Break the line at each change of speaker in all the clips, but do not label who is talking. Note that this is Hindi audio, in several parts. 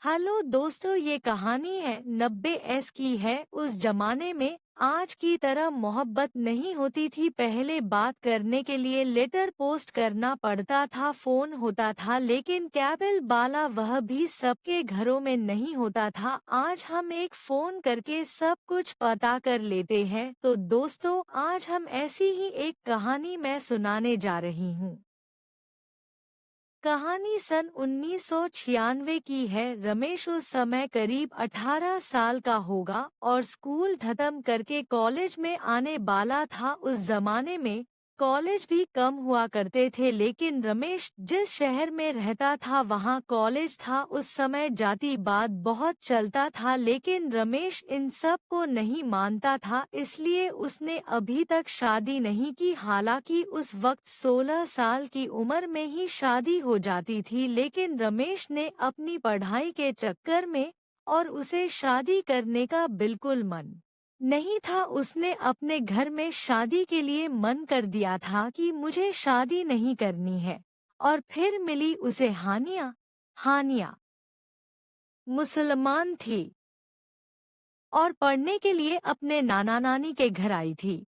हेलो दोस्तों, ये कहानी है 90s की है। उस जमाने में आज की तरह मोहब्बत नहीं होती थी। पहले बात करने के लिए लेटर पोस्ट करना पड़ता था, फोन होता था, लेकिन केबल वाला वह भी सबके घरों में नहीं होता था। आज हम एक फोन करके सब कुछ पता कर लेते हैं। तो दोस्तों, आज हम ऐसी ही एक कहानी मैं सुनाने जा रही हूँ। कहानी सन 1996 की है। रमेश उस समय करीब 18 साल का होगा और स्कूल खत्म करके कॉलेज में आने वाला था। उस जमाने में कॉलेज भी कम हुआ करते थे, लेकिन रमेश जिस शहर में रहता था वहाँ कॉलेज था। उस समय जातिवाद बहुत चलता था, लेकिन रमेश इन सब को नहीं मानता था, इसलिए उसने अभी तक शादी नहीं की। हालांकि उस वक्त 16 साल की उम्र में ही शादी हो जाती थी, लेकिन रमेश ने अपनी पढ़ाई के चक्कर में और उसे शादी करने का बिल्कुल मन नहीं था। उसने अपने घर में शादी के लिए मन कर दिया था कि मुझे शादी नहीं करनी है। और फिर मिली उसे हानिया। हानिया मुसलमान थी और पढ़ने के लिए अपने नाना नानी के घर आई थी।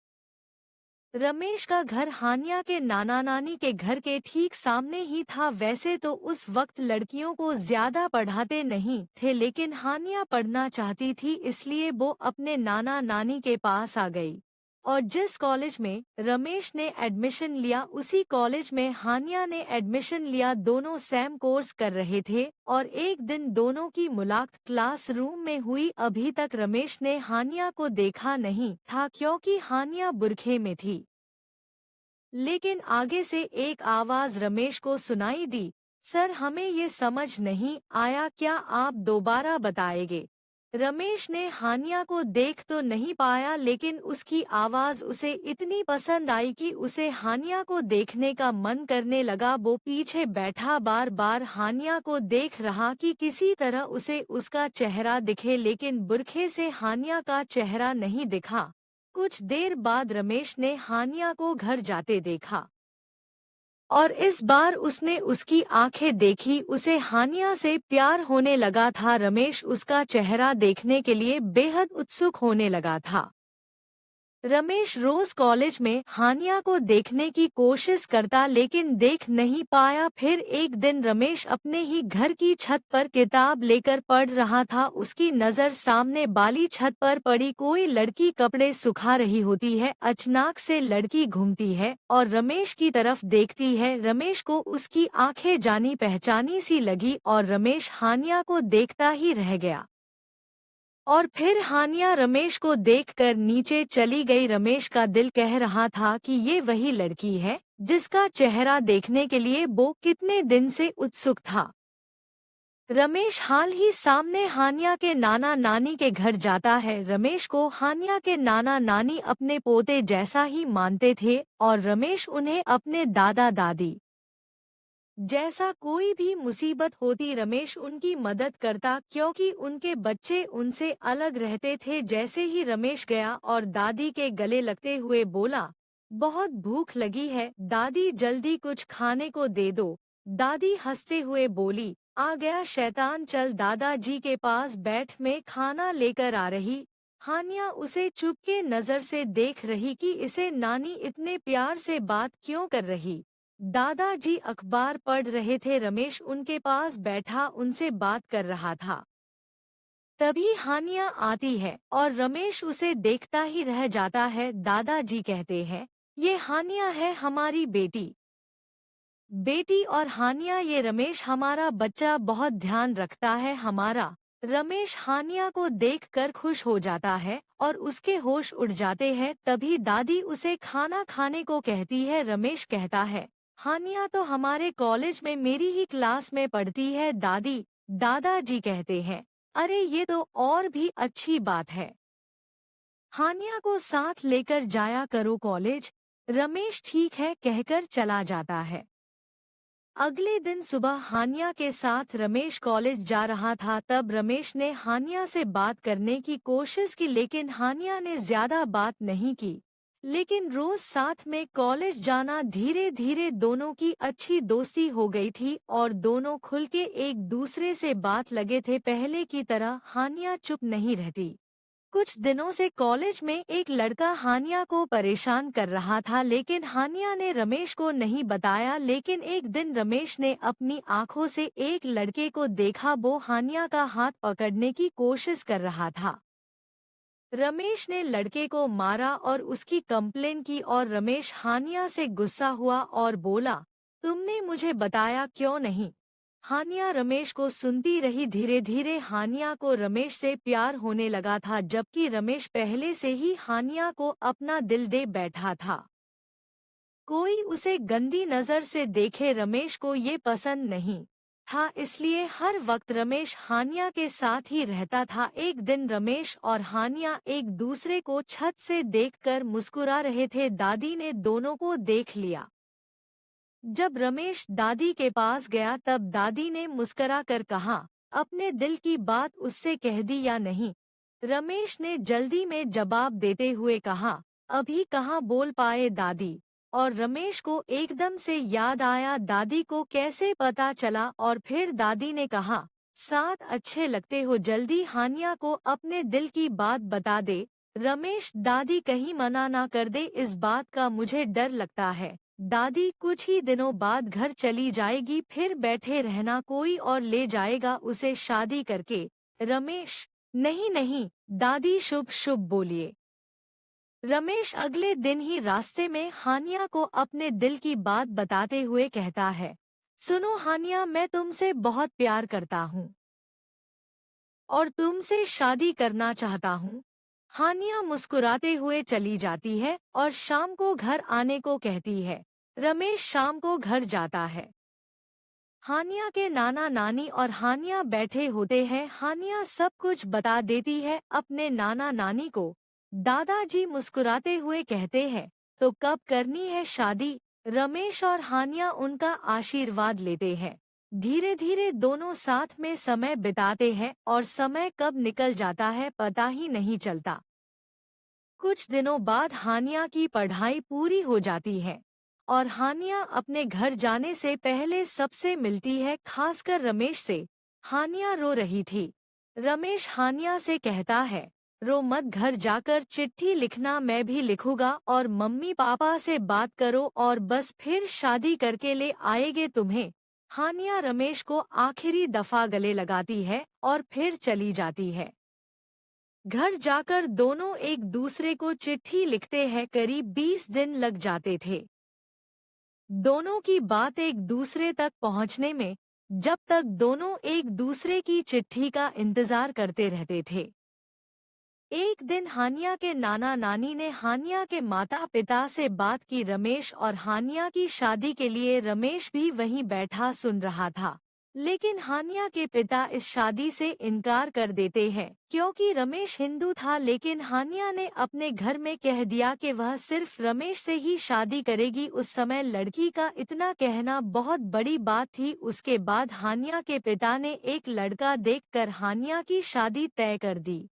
रमेश का घर हानिया के नाना नानी के घर के ठीक सामने ही था। वैसे तो उस वक्त लड़कियों को ज्यादा पढ़ाते नहीं थे, लेकिन हानिया पढ़ना चाहती थी, इसलिए वो अपने नाना नानी के पास आ गई। और जिस कॉलेज में रमेश ने एडमिशन लिया, उसी कॉलेज में हानिया ने एडमिशन लिया। दोनों सेम कोर्स कर रहे थे और एक दिन दोनों की मुलाकात क्लासरूम में हुई। अभी तक रमेश ने हानिया को देखा नहीं था क्योंकि हानिया बुरखे में थी, लेकिन आगे से एक आवाज रमेश को सुनाई दी। सर, हमें ये समझ नहीं आया, क्या आप दोबारा बताएंगे? रमेश ने हानिया को देख तो नहीं पाया, लेकिन उसकी आवाज उसे इतनी पसंद आई कि उसे हानिया को देखने का मन करने लगा। वो पीछे बैठा बार बार हानिया को देख रहा कि किसी तरह उसे उसका चेहरा दिखे, लेकिन बुरखे से हानिया का चेहरा नहीं दिखा। कुछ देर बाद रमेश ने हानिया को घर जाते देखा और इस बार उसने उसकी आंखें देखी। उसे हानिया से प्यार होने लगा था। रमेश उसका चेहरा देखने के लिए बेहद उत्सुक होने लगा था। रमेश रोज कॉलेज में हानिया को देखने की कोशिश करता, लेकिन देख नहीं पाया। फिर एक दिन रमेश अपने ही घर की छत पर किताब लेकर पढ़ रहा था। उसकी नज़र सामने वाली छत पर पड़ी। कोई लड़की कपड़े सुखा रही होती है। अचानक से लड़की घूमती है और रमेश की तरफ देखती है। रमेश को उसकी आंखें जानी पहचानी सी लगी और रमेश हानिया को देखता ही रह गया। और फिर हानिया रमेश को देखकर नीचे चली गई। रमेश का दिल कह रहा था कि ये वही लड़की है जिसका चेहरा देखने के लिए वो कितने दिन से उत्सुक था। रमेश हाल ही सामने हानिया के नाना नानी के घर जाता है। रमेश को हानिया के नाना नानी अपने पोते जैसा ही मानते थे और रमेश उन्हें अपने दादा दादी जैसा, कोई भी मुसीबत होती रमेश उनकी मदद करता, क्योंकि उनके बच्चे उनसे अलग रहते थे। जैसे ही रमेश गया और दादी के गले लगते हुए बोला, बहुत भूख लगी है दादी, जल्दी कुछ खाने को दे दो। दादी हंसते हुए बोली, आ गया शैतान, चल दादाजी के पास बैठ, मैं खाना लेकर आ रही। हानिया उसे चुपके नजर से देख रही कि इसे नानी इतने प्यार से बात क्यों कर रही। दादाजी अखबार पढ़ रहे थे। रमेश उनके पास बैठा उनसे बात कर रहा था। तभी हानिया आती है और रमेश उसे देखता ही रह जाता है। दादाजी कहते हैं, ये हानिया है हमारी बेटी। बेटी और हानिया, ये रमेश हमारा बच्चा, बहुत ध्यान रखता है हमारा। रमेश हानिया को देखकर खुश हो जाता है और उसके होश उड़ जाते हैं। तभी दादी उसे खाना खाने को कहती है। रमेश कहता है, हानिया तो हमारे कॉलेज में मेरी ही क्लास में पढ़ती है दादी। दादाजी कहते हैं, अरे ये तो और भी अच्छी बात है, हानिया को साथ लेकर जाया करो कॉलेज। रमेश ठीक है कहकर चला जाता है। अगले दिन सुबह हानिया के साथ रमेश कॉलेज जा रहा था। तब रमेश ने हानिया से बात करने की कोशिश की, लेकिन हानिया ने ज्यादा बात नहीं की। लेकिन रोज साथ में कॉलेज जाना धीरे धीरे दोनों की अच्छी दोस्ती हो गई थी और दोनों खुल के एक दूसरे से बात लगे थे। पहले की तरह हानिया चुप नहीं रहती। कुछ दिनों से कॉलेज में एक लड़का हानिया को परेशान कर रहा था, लेकिन हानिया ने रमेश को नहीं बताया। लेकिन एक दिन रमेश ने अपनी आंखों से एक लड़के को देखा, वो हानिया का हाथ पकड़ने की कोशिश कर रहा था। रमेश ने लड़के को मारा और उसकी कंप्लेन की और रमेश हानिया से गुस्सा हुआ और बोला, तुमने मुझे बताया क्यों नहीं? हानिया रमेश को सुनती रही। धीरे धीरे हानिया को रमेश से प्यार होने लगा था, जबकि रमेश पहले से ही हानिया को अपना दिल दे बैठा था। कोई उसे गंदी नजर से देखे रमेश को ये पसंद नहीं था, इसलिए हर वक्त रमेश हानिया के साथ ही रहता था। एक दिन रमेश और हानिया एक दूसरे को छत से देखकर मुस्कुरा रहे थे। दादी ने दोनों को देख लिया। जब रमेश दादी के पास गया तब दादी ने मुस्कुरा कर कहा, अपने दिल की बात उससे कह दी या नहीं? रमेश ने जल्दी में जवाब देते हुए कहा, अभी कहाँ बोल पाए दादी। और रमेश को एकदम से याद आया दादी को कैसे पता चला, और फिर दादी ने कहा, साथ अच्छे लगते हो, जल्दी हानिया को अपने दिल की बात बता दे। रमेश, दादी कहीं मना ना कर दे, इस बात का मुझे डर लगता है। दादी कुछ ही दिनों बाद घर चली जाएगी, फिर बैठे रहना, कोई और ले जाएगा उसे शादी करके। रमेश, नहीं नहीं दादी, शुभ शुभ बोलिए। रमेश अगले दिन ही रास्ते में हानिया को अपने दिल की बात बताते हुए कहता है, सुनो हानिया, मैं तुमसे बहुत प्यार करता हूँ और तुमसे शादी करना चाहता हूँ। हानिया मुस्कुराते हुए चली जाती है और शाम को घर आने को कहती है। रमेश शाम को घर जाता है। हानिया के नाना नानी और हानिया बैठे होते हैं। हानिया सब कुछ बता देती है अपने नाना नानी को। दादाजी मुस्कुराते हुए कहते हैं, तो कब करनी है शादी? रमेश और हानिया उनका आशीर्वाद लेते हैं। धीरे धीरे दोनों साथ में समय बिताते हैं और समय कब निकल जाता है पता ही नहीं चलता। कुछ दिनों बाद हानिया की पढ़ाई पूरी हो जाती है और हानिया अपने घर जाने से पहले सबसे मिलती है, खासकर रमेश से। हानिया रो रही थी। रमेश हानिया से कहता है, रो मत, घर जाकर चिट्ठी लिखना, मैं भी लिखूंगा, और मम्मी पापा से बात करो और बस फिर शादी करके ले आएंगे तुम्हें। हानिया रमेश को आखिरी दफा गले लगाती है और फिर चली जाती है। घर जाकर दोनों एक दूसरे को चिट्ठी लिखते हैं। करीब 20 दिन लग जाते थे दोनों की बात एक दूसरे तक पहुंचने में, जब तक दोनों एक दूसरे की चिट्ठी का इंतजार करते रहते थे। एक दिन हानिया के नाना नानी ने हानिया के माता पिता से बात की। रमेश और हानिया की शादी के लिए रमेश भी वहीं बैठा सुन रहा था, लेकिन हानिया के पिता इस शादी से इनकार कर देते हैं क्योंकि रमेश हिंदू था। लेकिन हानिया ने अपने घर में कह दिया कि वह सिर्फ रमेश से ही शादी करेगी। उस समय लड़की का इतना कहना बहुत बड़ी बात थी। उसके बाद हानिया के पिता ने एक लड़का देखकर हानिया की शादी तय कर दी।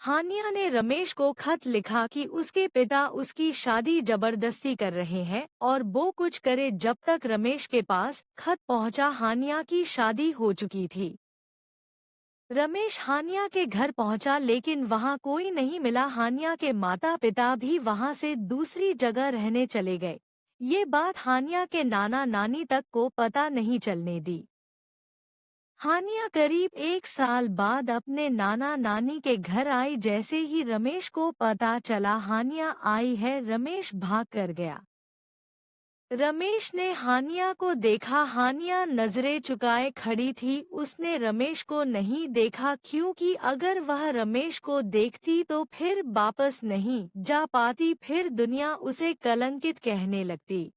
हानिया ने रमेश को खत लिखा कि उसके पिता उसकी शादी जबरदस्ती कर रहे हैं और वो कुछ करे। जब तक रमेश के पास खत पहुंचा, हानिया की शादी हो चुकी थी। रमेश हानिया के घर पहुंचा, लेकिन वहां कोई नहीं मिला। हानिया के माता पिता भी वहां से दूसरी जगह रहने चले गए। ये बात हानिया के नाना नानी तक को पता नहीं चलने दी। हानिया करीब 1 साल बाद अपने नाना नानी के घर आई। जैसे ही रमेश को पता चला हानिया आई है, रमेश भाग कर गया। रमेश ने हानिया को देखा। हानिया नजरें चुकाए खड़ी थी। उसने रमेश को नहीं देखा क्योंकि अगर वह रमेश को देखती तो फिर वापस नहीं जा पाती, फिर दुनिया उसे कलंकित कहने लगती।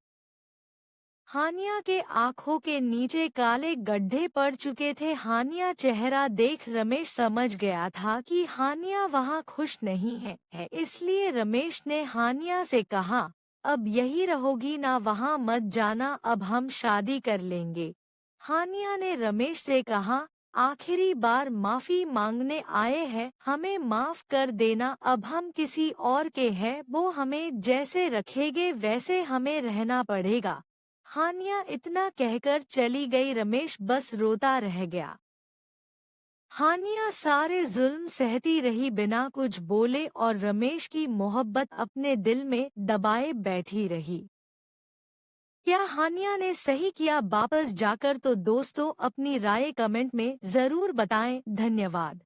हानिया के आंखों के नीचे काले गड्ढे पड़ चुके थे। हानिया चेहरा देख रमेश समझ गया था कि हानिया वहां खुश नहीं है। इसलिए रमेश ने हानिया से कहा, अब यही रहोगी ना, वहां मत जाना, अब हम शादी कर लेंगे। हानिया ने रमेश से कहा, आखिरी बार माफी मांगने आए हैं, हमें माफ कर देना, अब हम किसी और के हैं, वो हमें जैसे रखेंगे वैसे हमें रहना पड़ेगा। हानिया इतना कहकर चली गई, रमेश बस रोता रह गया। हानिया सारे जुल्म सहती रही बिना कुछ बोले और रमेश की मोहब्बत अपने दिल में दबाए बैठी रही। क्या हानिया ने सही किया वापस जाकर? तो दोस्तों अपनी राय कमेंट में जरूर बताएं। धन्यवाद।